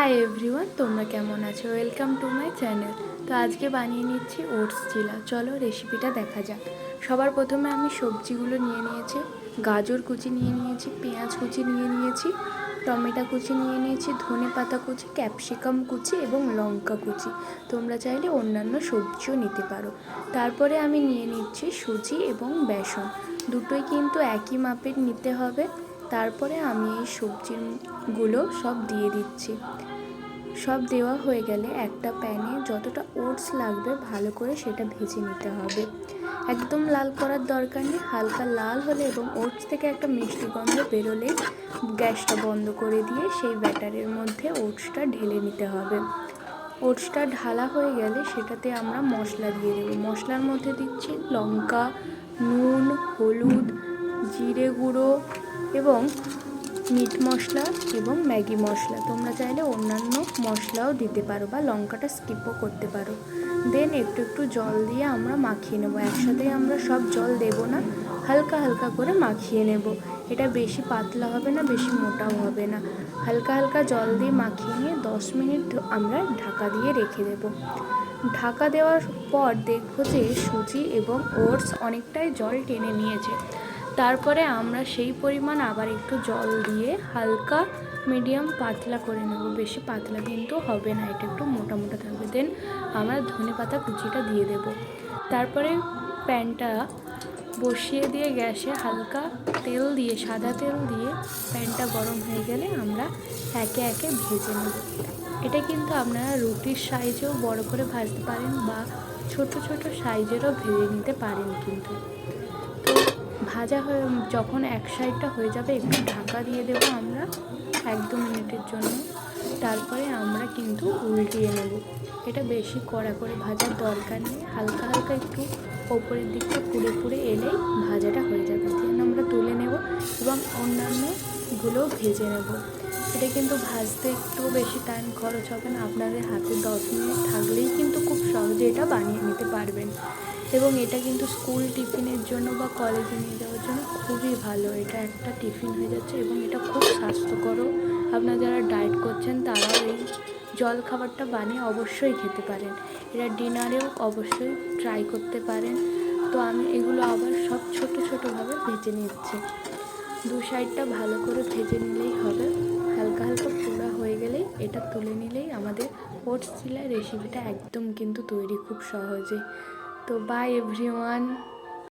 Hi everyone, তোমরা কেমন আছো? Welcome to my channel. তো আজকে বানিয়ে নিচ্ছি ওটস চিলা। চলো রেসিপিটা দেখা যাক। সবার প্রথমে আমি সবজিগুলো নিয়ে নিয়েছি। গাজর কুচি নিয়ে নিয়েছি, পেঁয়াজ কুচি নিয়ে নিয়েছি, টমেটো কুচি নিয়ে নিয়েছি, ধনে পাতা কুচি, ক্যাপসিকাম কুচি এবং লঙ্কা কুচি। তোমরা চাইলে অন্যান্য সবজিও নিতে পারো। তারপরে আমি নিয়ে নিচ্ছি সুজি এবং বেসন, দুটোই কিন্তু একই মাপের নিতে হবে। তারপরে আমি এই সবজিগুলো সব দিয়ে দিচ্ছি। সব দেওয়া হয়ে গেলে একটা প্যানে যতটা ওটস লাগবে ভালো করে সেটা ভেজে নিতে হবে। একদম লাল করার দরকার নেই, হালকা লাল হলে এবং ওটস থেকে একটা মিষ্টি গন্ধ বেরোলে গ্যাসটা বন্ধ করে দিয়ে সেই ব্যাটারের মধ্যে ওটসটা ঢেলে নিতে হবে। ওটসটা ঢালা হয়ে গেলে সেটাতে আমরা মশলা দিয়ে দেবো। মশলার মধ্যে দিচ্ছি লঙ্কা, নুন, হলুদ, জিরে গুঁড়ো এবং মিট মশলা এবং ম্যাগি মশলা। তোমরা চাইলে অন্যান্য মশলাও দিতে পারো বা লঙ্কাটা স্কিপও করতে পারো। দেন একটু একটু জল দিয়ে আমরা মাখিয়ে নেবো। একসাথে আমরা সব জল দেব না, হালকা হালকা করে মাখিয়ে নেব। এটা বেশি পাতলা হবে না, বেশি মোটাও হবে না। হালকা হালকা জল দিয়ে মাখিয়ে নিয়ে 10 মিনিট আমরা ঢাকা দিয়ে রেখে দেব। ঢাকা দেওয়ার পর দেখবো যে সুজি এবং ওটস অনেকটাই জল টেনে নিয়েছে। তারপরে আমরা সেই পরিমাণ আবার একটু জল দিয়ে হালকা মিডিয়াম পাতলা করে নেব। বেশি পাতলা কিন্তু হবে না, এটা একটু মোটা মোটা থাকবে। দেন আমরা ধনে পাতা কুচিটা দিয়ে দেব। তারপরে প্যানটা বসিয়ে দিয়ে গ্যাসে হালকা তেল দিয়ে, সাদা তেল দিয়ে প্যানটা গরম হয়ে গেলে আমরা একে একে ভেজে নেব। এটা কিন্তু আপনারা রুটির সাইজেও বড় করে ভাজতে পারেন বা ছোট ছোট সাইজেরও ভেজে নিতে পারেন। কিন্তু ভাজা হয়ে যখন এক সাইডটা হয়ে যাবে একটু ঢাকা দিয়ে দেবো আমরা 1-2 মিনিটের জন্য। তারপরে আমরা কিন্তু উল্টিয়ে নেব। এটা বেশি কড়া করে ভাজার দরকার নেই, হালকা হালকা একটু ওপরের দিকটা পুড়ে পুড়ে এলেই ভাজাটা হয়ে যাবে। দেন আমরা তুলে নেব এবং অন্যান্যগুলো ভেজে নেব। এটা কিন্তু ভাজতে একটু বেশি টাইম খরচ হবে না, আপনাদের হাতে 10 মিনিট থাকলেই কিন্তু খুব সহজে এটা বানিয়ে নিতে পারবেন। এবং এটা কিন্তু স্কুল টিফিনের জন্য বা কলেজে নিয়ে যাওয়ার জন্য খুবই ভালো। এটা একটা টিফিন হয়ে যাচ্ছে এবং এটা খুব স্বাস্থ্যকরও। আপনারা যারা ডায়েট করছেন তারাও এই জলখাবারটা বানিয়ে অবশ্যই খেতে পারেন। এটা ডিনারেও অবশ্যই ট্রাই করতে পারেন। তো আমি এগুলো আবার সব ছোট ছোটোভাবে ভেজে নিচ্ছি। দু সাইডটা ভালো করে ভেজে নিলেই হবে। হালকা হালকা পোড়া হয়ে গেলেই এটা তুলে নিলেই আমাদের ওটস চিলা রেসিপিটা একদম কিন্তু তৈরি, খুব সহজে। তো বাই এভরিওয়ান।